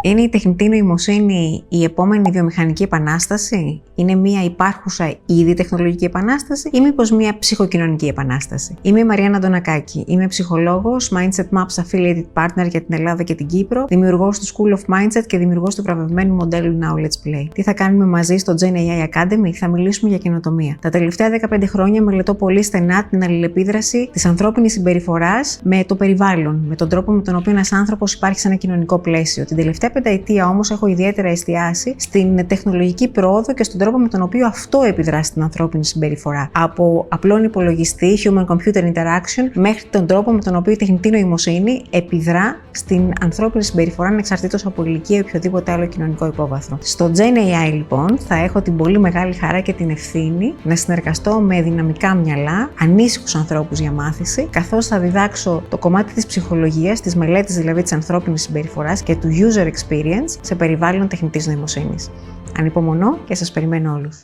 Είναι η τεχνητή νοημοσύνη η επόμενη βιομηχανική επανάσταση? Είναι μια υπάρχουσα ήδη τεχνολογική επανάσταση ή μήπως μια ψυχοκοινωνική επανάσταση? Είμαι η Μαριάννα Αντωνακάκη. Είμαι ψυχολόγος, Mindset Maps Affiliated Partner για την Ελλάδα και την Κύπρο, δημιουργός του School of Mindset και δημιουργός του βραβευμένου μοντέλου Now Let's Play. Τι θα κάνουμε μαζί στο Gen AI Academy? Θα μιλήσουμε για καινοτομία. Τα τελευταία 15 χρόνια μελετώ πολύ στενά την αλληλεπίδραση της ανθρώπινης συμπεριφοράς με το περιβάλλον, με τον τρόπο με τον οποίο ένας άνθρωπος υπάρχει σε ένα κοινωνικό πλαίσιο. Την τελευταία πενταετία όμως έχω ιδιαίτερα εστιάσει στην τεχνολογική πρόοδο και στον τρόπο με τον οποίο αυτό επιδρά στην ανθρώπινη συμπεριφορά. Από απλόν υπολογιστή, human-computer interaction, μέχρι τον τρόπο με τον οποίο η τεχνητή νοημοσύνη επιδρά στην ανθρώπινη συμπεριφορά ανεξαρτήτως από ηλικία ή οποιοδήποτε άλλο κοινωνικό υπόβαθρο. Στο Gen AI, λοιπόν, θα έχω την πολύ μεγάλη χαρά και την ευθύνη να συνεργαστώ με δυναμικά μυαλά, ανήσυχους ανθρώπους για μάθηση, καθώς θα διδάξω το κομμάτι της ψυχολογίας, της μελέτης δηλαδή της ανθρώπινης συμπεριφοράς και του user experience σε περιβάλλον τεχνητής νοημοσύνης. Ανυπομονώ και σας περιμένω όλους.